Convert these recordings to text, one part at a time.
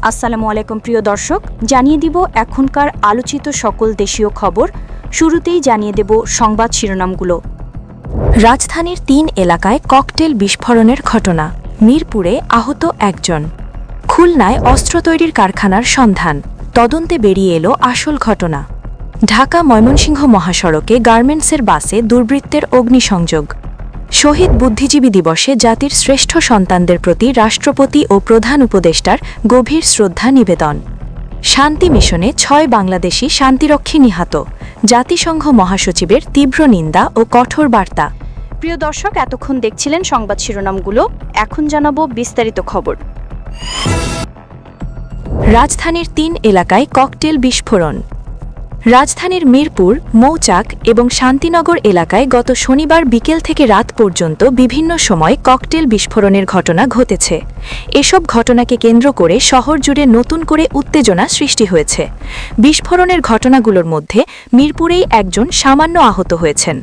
আসসালামু আলাইকুম প্রিয় দর্শক, জানিয়ে দিব এখনকার আলোচিত সকল দেশীয় খবর। শুরুতেই জানিয়ে দেব সংবাদ শিরোনামগুলো। রাজধানীর ৩ এলাকায় ককটেল বিস্ফোরণের ঘটনা, মিরপুরে আহত একজন। খুলনায় অস্ত্র তৈরির কারখানার সন্ধান, তদন্তে বেরিয়ে এলো আসল ঘটনা। ঢাকা ময়মনসিংহ মহাসড়কে গার্মেন্টসের বাসে দুর্বৃত্তের অগ্নিসংযোগ। শহীদ বুদ্ধিজীবী দিবসে জাতির শ্রেষ্ঠ সন্তানদের প্রতি রাষ্ট্রপতি ও প্রধান উপদেষ্টার গভীর শ্রদ্ধা নিবেদন। শান্তি মিশনে ৬ বাংলাদেশি শান্তিরক্ষী নিহত, জাতিসংঘ মহাসচিবের তীব্র নিন্দা ও কঠোর বার্তা। প্রিয় দর্শক, এতক্ষণ দেখছিলেন সংবাদ শিরোনামগুলো, এখন জানাবো বিস্তারিত খবর। রাজধানীর ৩ এলাকায় ককটেল বিস্ফোরণ। রাজধানীর মিরপুর, মৌচাক এবং শান্তিনগর এলাকায় গত শনিবার বিকেল থেকে রাত পর্যন্ত বিভিন্ন সময় ককটেল বিস্ফোরণের ঘটনা ঘটেছে। এসব ঘটনাকে কেন্দ্র করে শহর জুড়ে নতুন করে উত্তেজনা সৃষ্টি হয়েছে। বিস্ফোরণের ঘটনাগুলোর মধ্যে মিরপুরেই একজন সামান্য আহত হয়েছেন।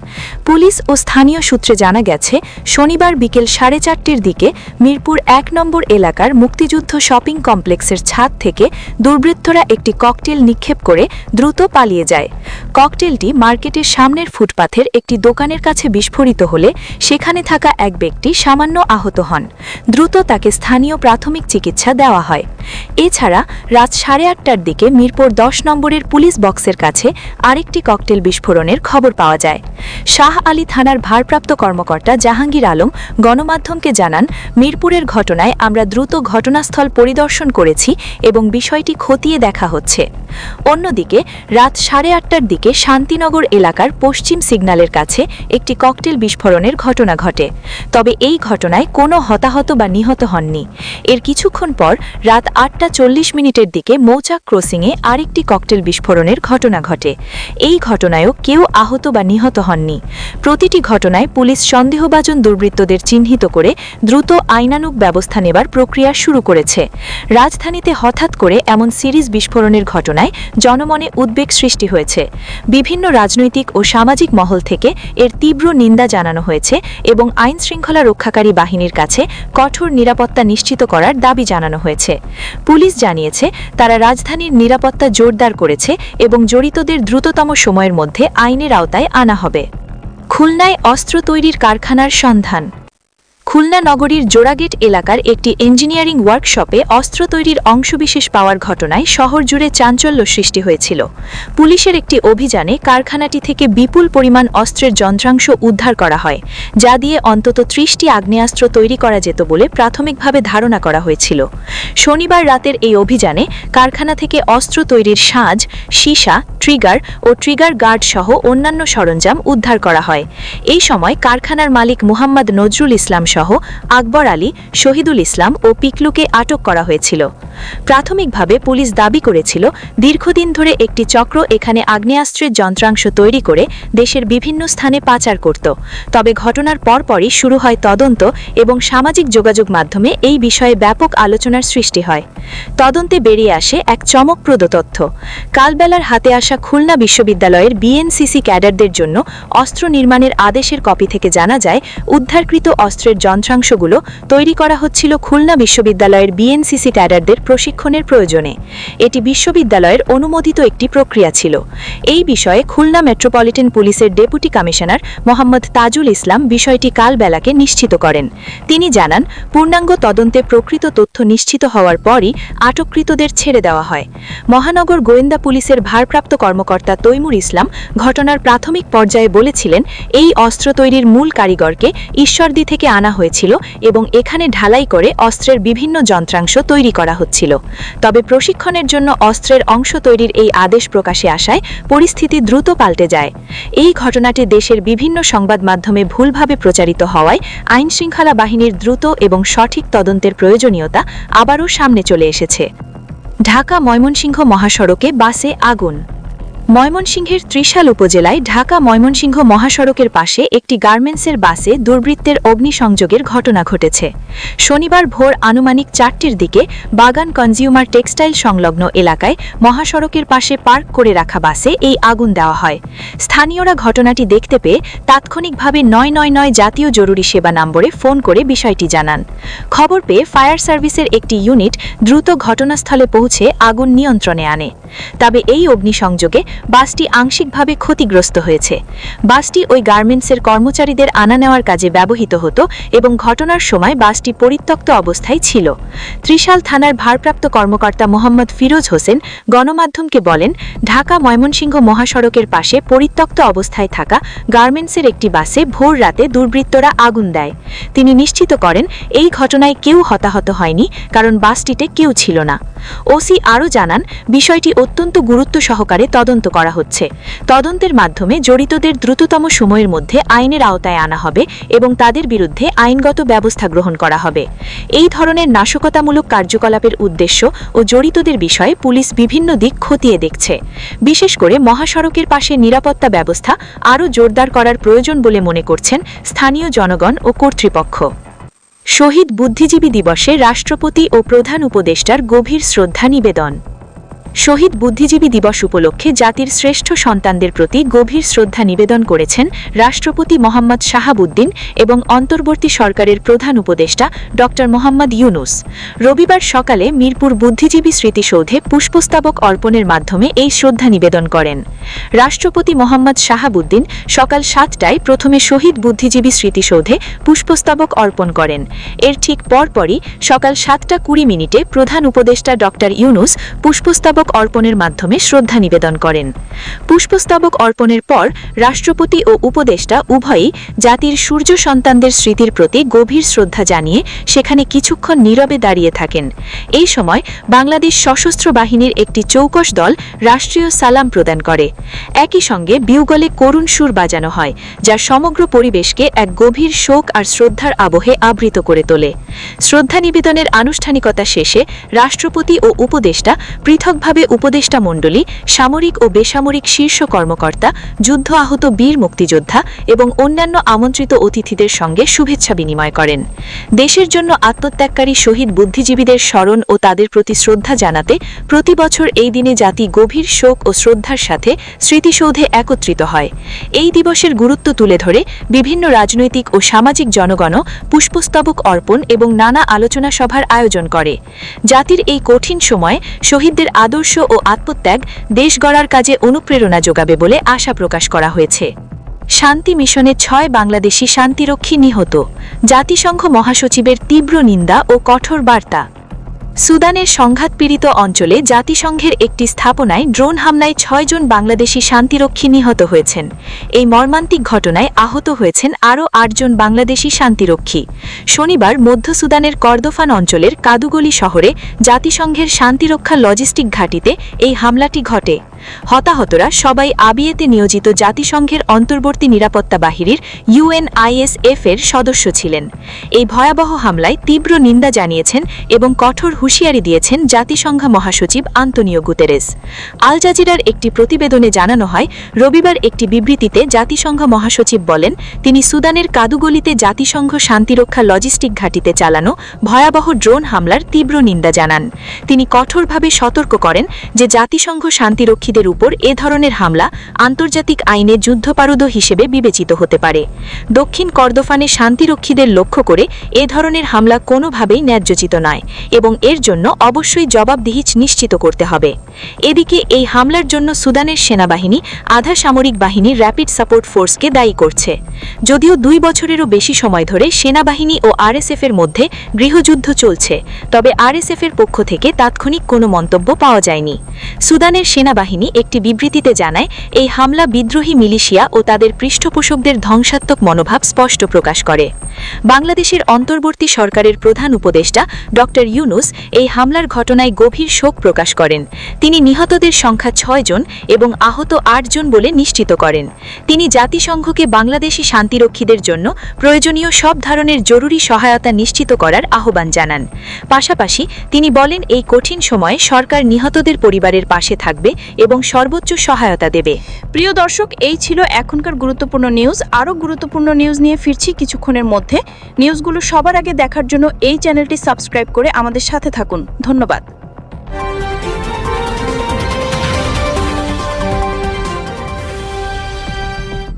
পুলিশ ও স্থানীয় সূত্রে জানা গেছে, শনিবার বিকেল 4:30টার দিকে মিরপুর ১ নম্বর এলাকার মুক্তিযুদ্ধ শপিং কমপ্লেক্সের ছাদ থেকে দুর্বৃত্তরা একটি ককটেল নিক্ষেপ করে দ্রুত পালিয়ে যায়। ককটেলটি মার্কেটের সামনের ফুটপাথের একটি দোকানের কাছে বিস্ফোরিত হলে সেখানে থাকা এক ব্যক্তি সামান্য আহত হন। দ্রুত তাকে স্থানীয় প্রাথমিক চিকিৎসা দেওয়া হয়। এছাড়া রাত 8:30টার দিকে মিরপুর 10 নম্বরের পুলিশ বক্সের কাছে আরেকটি ককটেল বিস্ফোরণের খবর পাওয়া যায়। শাহ আলী থানার ভারপ্রাপ্ত কর্মকর্তা জাহাঙ্গীর আলম গণমাধ্যমকে জানান, মিরপুরের ঘটনায় আমরা দ্রুত ঘটনাস্থল পরিদর্শন করেছি এবং বিষয়টি খতিয়ে দেখা হচ্ছে। অন্যদিকে রাত 8:30টার দিকে শান্তিনগর এলাকার পশ্চিম সিগন্যালের কাছে একটি ককটেল বিস্ফোরণের ঘটনা ঘটে। তবে এই ঘটনায় কোনো হতাহত বা নিহত হননি। এর কিছুক্ষণ পর রাত 8:40 দিকে মৌচাক ক্রসিংয়ে আরেকটি ককটেল বিস্ফোরণের ঘটনা ঘটে। এই ঘটনায়ও কেউ আহত বা নিহত হননি। প্রতিটি ঘটনায় পুলিশ সন্দেহভাজন দুর্বৃত্তদের চিহ্নিত করে দ্রুত আইনানুগ ব্যবস্থা নেবার প্রক্রিয়া শুরু করেছে। রাজধানীতে হঠাৎ করে এমন সিরিজ বিস্ফোরণের ঘটনায় জনমনে উদ্বেগ সৃষ্টি হয়েছে। বিভিন্ন রাজনৈতিক ও সামাজিক মহল থেকে এর তীব্র নিন্দা জানানো হয়েছে এবং আইন শৃঙ্খলা রক্ষাকারী বাহিনীর কাছে কঠোর নিরাপত্তা নিশ্চিত করার দাবি জানানো হয়েছে। পুলিশ জানিয়েছে, তারা রাজধানীর নিরাপত্তা জোরদার করেছে এবং জড়িতদের দ্রুততম সময়ের মধ্যে আইনের আওতায় আনা হবে। খুলনায় অস্ত্র তৈরির কারখানার সন্ধান। খুলনা নগরীর জোড়াগেট এলাকার একটি ইঞ্জিনিয়ারিং ওয়ার্কশপে অস্ত্র তৈরির অংশবিশেষ পাওয়ার ঘটনায় শহর জুড়ে চাঞ্চল্য সৃষ্টি হয়েছিল। পুলিশের একটি অভিযানে কারখানাটি থেকে বিপুল পরিমাণ অস্ত্রের যন্ত্রাংশ উদ্ধার করা হয়, যা দিয়ে অন্তত 30টি আগ্নেয়াস্ত্র তৈরি করা যেত বলে প্রাথমিকভাবে ধারণা করা হয়েছিল। শনিবার রাতের এই অভিযানে কারখানা থেকে অস্ত্র তৈরির সাজ, সীসা, ট্রিগার ও ট্রিগার গার্ড সহ অন্যান্য সরঞ্জাম উদ্ধার করা হয়। এই সময় কারখানার মালিক মুহাম্মদ নজরুল ইসলাম সহ আকবর আলী, শহীদুল ইসলাম ও পিকলুকে আটক করা হয়েছিল। প্রাথমিকভাবে পুলিশ দাবি করেছিল, দীর্ঘদিন ধরে একটি চক্র এখানে আগ্নেয়াস্ত্রের যন্ত্রাংশ তৈরি করে দেশের বিভিন্ন স্থানে পাচার করত। তবে ঘটনার পরপরই শুরু হয় তদন্ত এবং সামাজিক যোগাযোগ মাধ্যমে এই বিষয়ে ব্যাপক আলোচনার সৃষ্টি হয়। তদন্তে বেরিয়ে আসে এক চমকপ্রদ তথ্য। কালবেলার হাতে আসা খুলনা বিশ্ববিদ্যালয়ের বিএনসিসি ক্যাডারদের জন্য অস্ত্র নির্মাণের আদেশের কপি থেকে জানা যায়, উদ্ধারকৃত অস্ত্রের যন্ত্রাংশগুলো তৈরি করা হচ্ছিল খুলনা বিশ্ববিদ্যালয়ের বিএনসিসি ক্যাডারদের প্রশিক্ষণের প্রয়োজনে। এটি বিশ্ববিদ্যালয়ের অনুমোদিত একটি প্রক্রিয়া ছিল। এই বিষয়ে খুলনা মেট্রোপলিটন পুলিশের ডেপুটি কমিশনার মোহাম্মদ তাজুল ইসলাম বিষয়টি কালবেলাকে নিশ্চিত করেন। তিনি জানান, পূর্ণাঙ্গ তদন্তে প্রকৃত তথ্য নিশ্চিত হওয়ার পরই আটককৃতদের ছেড়ে দেওয়া হয়। মহানগর গোয়েন্দা পুলিশের ভারপ্রাপ্ত কর্মকর্তা তৈমুর ইসলাম ঘটনার প্রাথমিক পর্যায়ে বলেছিলেন, এই অস্ত্র তৈরির মূল কারিগরকে ঈশ্বরদী থেকে আনা হয়েছিল এবং এখানে ঢালাই করে অস্ত্রের বিভিন্ন যন্ত্রাংশ তৈরি করা হচ্ছিল। তবে প্রশিক্ষণের জন্য অস্ত্রের অংশ তৈরির এই আদেশ প্রকাশে আসায় পরিস্থিতি দ্রুত পাল্টে যায়। এই ঘটনাটি দেশের বিভিন্ন সংবাদ মাধ্যমে ভুলভাবে প্রচারিত হওয়ায় আইনশৃঙ্খলা বাহিনীর দ্রুত এবং সঠিক তদন্তের প্রয়োজনীয়তা আবারও সামনে চলে এসেছে। ঢাকা ময়মনসিংহ মহাসড়কে বাসে আগুন। ময়মনসিংহের ত্রিশাল উপজেলায় ঢাকা ময়মনসিংহ মহাসড়কের পাশে একটি গার্মেন্টসের বাসে দুর্বৃত্তের অগ্নিসংযোগের ঘটনা ঘটেছে। শনিবার ভোর আনুমানিক 4টির দিকে বাগান কনজিউমার টেক্সটাইল সংলগ্ন এলাকায় মহাসড়কের পাশে পার্ক করে রাখা বাসে এই আগুন দেওয়া হয়। স্থানীয়রা ঘটনাটি দেখতে পেয়ে তাৎক্ষণিকভাবে 999 জাতীয় জরুরি সেবা নম্বরে ফোন করে বিষয়টি জানান। খবর পেয়ে ফায়ার সার্ভিসের একটি ইউনিট দ্রুত ঘটনাস্থলে পৌঁছে আগুন নিয়ন্ত্রণে আনে। তবে এই অগ্নিসংযোগে বাসটি আংশিকভাবে ক্ষতিগ্রস্ত হয়েছে। বাসটি ওই গার্মেন্টসের কর্মচারীদের আনা নেওয়ার কাজে ব্যবহৃত হতো এবং ঘটনার সময় বাসটি পরিত্যক্ত অবস্থায় ছিল। ত্রিশাল থানার ভারপ্রাপ্ত কর্মকর্তা মোহাম্মদ ফিরোজ হোসেন গণমাধ্যমকে বলেন, ঢাকা ময়মনসিংহ মহাসড়কের পাশে পরিত্যক্ত অবস্থায় থাকা গার্মেন্টসের একটি বাসে ভোর রাতে দুর্বৃত্তরা আগুন দেয়। তিনি নিশ্চিত করেন এই ঘটনায় কেউ হতাহত হয়নি, কারণ বাসটিতে কেউ ছিল না। ওসি আরও জানান, বিষয়টি অত্যন্ত গুরুত্ব সহকারে তদন্ত করা হচ্ছে। তদন্তের মাধ্যমে জড়িতদের দ্রুততম সময়ের মধ্যে আইনের আওতায় আনা হবে এবং তাদের বিরুদ্ধে আইনগত ব্যবস্থা গ্রহণ করা হবে। এই ধরনের নাশকতামূলক কার্যকলাপের উদ্দেশ্য ও জড়িতদের বিষয়ে পুলিশ বিভিন্ন দিক খতিয়ে দেখছে। বিশেষ করে মহাসড়কের পাশে নিরাপত্তা ব্যবস্থা আরও জোরদার করার প্রয়োজন বলে মনে করছেন স্থানীয় জনগণ ও কর্তৃপক্ষ। শহীদ বুদ্ধিজীবী দিবসে রাষ্ট্রপতি ও প্রধান উপদেষ্টার গভীর শ্রদ্ধা নিবেদন। শহীদ বুদ্ধিজীবী দিবস উপলক্ষে জাতির শ্রেষ্ঠ সন্তানদের প্রতি গভীর শ্রদ্ধা নিবেদন করেছেন রাষ্ট্রপতি মোহাম্মদ শাহাবুদ্দিন এবং অন্তর্বর্তী সরকারের প্রধান উপদেষ্টা ড. মোহাম্মদ ইউনুস। রবিবার সকালে মিরপুর বুদ্ধিজীবী স্মৃতিসৌধে পুষ্পস্তবক অর্পণের মাধ্যমে এই শ্রদ্ধা নিবেদন করেন। রাষ্ট্রপতি মোহাম্মদ শাহাবুদ্দিন সকাল 7টায় প্রথমে শহীদ বুদ্ধিজীবী স্মৃতিসৌধে পুষ্পস্তবক অর্পণ করেন। এর ঠিক পরপরই সকাল 7:20 প্রধান উপদেষ্টা ড. ইউনুস পুষ্পস্তবক অর্পণের মাধ্যমে শ্রদ্ধা নিবেদন করেন। পুষ্পস্তবক অর্পণের পর রাষ্ট্রপতি ও উপদেষ্টা উভয়ই জাতির সূর্য সন্তানদের স্মৃতির প্রতি গভীর শ্রদ্ধা জানিয়ে সেখানে কিছুক্ষণ নীরবে দাঁড়িয়ে থাকেন। এই সময় বাংলাদেশ সশস্ত্র বাহিনীর একটি চৌকস দল রাষ্ট্রীয় সালাম প্রদান করে। একই সঙ্গে বিউগলে করুণ সুর বাজানো হয়, যা সমগ্র পরিবেশকে এক গভীর শোক আর শ্রদ্ধার আবহে আবৃত করে তোলে। শ্রদ্ধা নিবেদনের আনুষ্ঠানিকতা শেষে রাষ্ট্রপতি ও উপদেষ্টা পৃথকভাবে উপদেষ্টা মণ্ডলী, সামরিক ও বেসামরিক শীর্ষ কর্মকর্তা, যুদ্ধ আহত বীর মুক্তিযোদ্ধা এবং অন্যান্য আমন্ত্রিত অতিথিদের সঙ্গে শুভেচ্ছা বিনিময় করেন। দেশের জন্য আত্মত্যাগকারী শহীদ বুদ্ধিজীবীদের স্মরণ ও তাদের প্রতি শ্রদ্ধা জানাতে প্রতি বছর এই দিনে জাতি গভীর শোক ও শ্রদ্ধার সাথে স্মৃতিসৌধে একত্রিত হয়। এই দিবসের গুরুত্ব তুলে ধরে বিভিন্ন রাজনৈতিক ও সামাজিক জনগণও পুষ্পস্তবক অর্পণ এবং নানা আলোচনা সভার আয়োজন করে। জাতির এই কঠিন সময়ে শহীদদের আদর্শ ও আত্মত্যাগ দেশ গড়ার কাজে অনুপ্রেরণা যোগাবে বলে আশা প্রকাশ করা হয়েছে। শান্তি মিশনে 6 বাংলাদেশি শান্তিরক্ষী নিহত, জাতিসংঘ মহাসচিবের তীব্র নিন্দা ও কঠোর বার্তা। সুদানের সংঘাতপীড়িত অঞ্চলে জাতিসংঘের একটি স্থাপনায় ড্রোন হামলায় 6 জন বাংলাদেশি শান্তিরক্ষী নিহত হয়েছেন। এই মর্মান্তিক ঘটনায় আহত হয়েছেন আরও 8 জন বাংলাদেশি শান্তিরক্ষী। শনিবার মধ্য সুদানের কর্দোফান অঞ্চলের কাদুগলি শহরে জাতিসংঘের শান্তিরক্ষা লজিস্টিক ঘাঁটিতে এই হামলাটি ঘটে। হতাহতরা সবাই আবিয়েতে নিয়োজিত জাতিসংঘের অন্তর্বর্তী নিরাপত্তা বাহিনীর UNISF এর সদস্য ছিলেন। এই ভয়াবহ হামলায় তীব্র নিন্দা জানিয়েছেন এবং কঠোর হুঁশিয়ারি দিয়েছেন জাতিসংঘ মহাসচিব আন্তোনিও গুতেরেস। আল জাজিরার একটি প্রতিবেদনে জানানো হয়, রবিবার একটি বিবৃতিতে জাতিসংঘ মহাসচিব বলেন, তিনি সুদানের কাদুগলিতে জাতিসংঘ শান্তিরক্ষা লজিস্টিক ঘাঁটিতে চালানো ভয়াবহ ড্রোন হামলার তীব্র নিন্দা জানান। তিনি কঠোরভাবে সতর্ক করেন যে জাতিসংঘ শান্তিরক্ষীদের উপর এ ধরনের হামলা আন্তর্জাতিক আইনে যুদ্ধপারুদ হিসেবে বিবেচিত হতে পারে। দক্ষিণ কর্দোফানে শান্তিরক্ষীদের লক্ষ্য করে এ ধরনের হামলা কোনোভাবেই ন্যায্যোচিত নয় এবং এর জন্য অবশ্যই জবাবদিহি নিশ্চিত করতে হবে। এদিকে এই হামলার জন্য সুদানের সেনাবাহিনী আধা সামরিক বাহিনীর র্যাপিড সাপোর্ট ফোর্সকে দায়ী করছে। যদিও 2 বছরেরও বেশি সময় ধরে সেনাবাহিনী ও RSF এর মধ্যে গৃহযুদ্ধ চলছে, তবে RSF এর পক্ষ থেকে তাৎক্ষণিক কোনো মন্তব্য পাওয়া যায়নি। সুদানের সেনাবাহিনী একটি বিবৃতিতে জানায়, এই হামলা বিদ্রোহী মিলিশিয়া ও তাদের পৃষ্ঠপোষকদের ধ্বংসাত্মক মনোভাব স্পষ্ট প্রকাশ করে। বাংলাদেশের অন্তর্বর্তী সরকারের প্রধান উপদেষ্টা ড. ইউনুস এই হামলার ঘটনায় গভীর শোক প্রকাশ করেন। তিনি নিহতদের সংখ্যা 6 জন এবং আহত 8 জন বলে নিশ্চিত করেন। তিনি জাতিসংঘকে বাংলাদেশি শান্তিরক্ষীদের জন্য প্রয়োজনীয় সব ধরনের জরুরি সহায়তা নিশ্চিত করার আহ্বান জানান। পাশাপাশি তিনি বলেন, এই কঠিন সময়ে সরকার নিহতদের পরিবারের পাশে থাকবে এবং সর্বোচ্চ সহায়তা দেবে। প্রিয় দর্শক, এই ছিল এখনকার গুরুত্বপূর্ণ নিউজ। আরও গুরুত্বপূর্ণ নিউজ নিয়ে ফিরছি কিছুক্ষণের মধ্যে। নিউজগুলো সবার আগে দেখার জন্য এই চ্যানেলটি সাবস্ক্রাইব করে আমাদের সাথে থাকুন। ধন্যবাদ।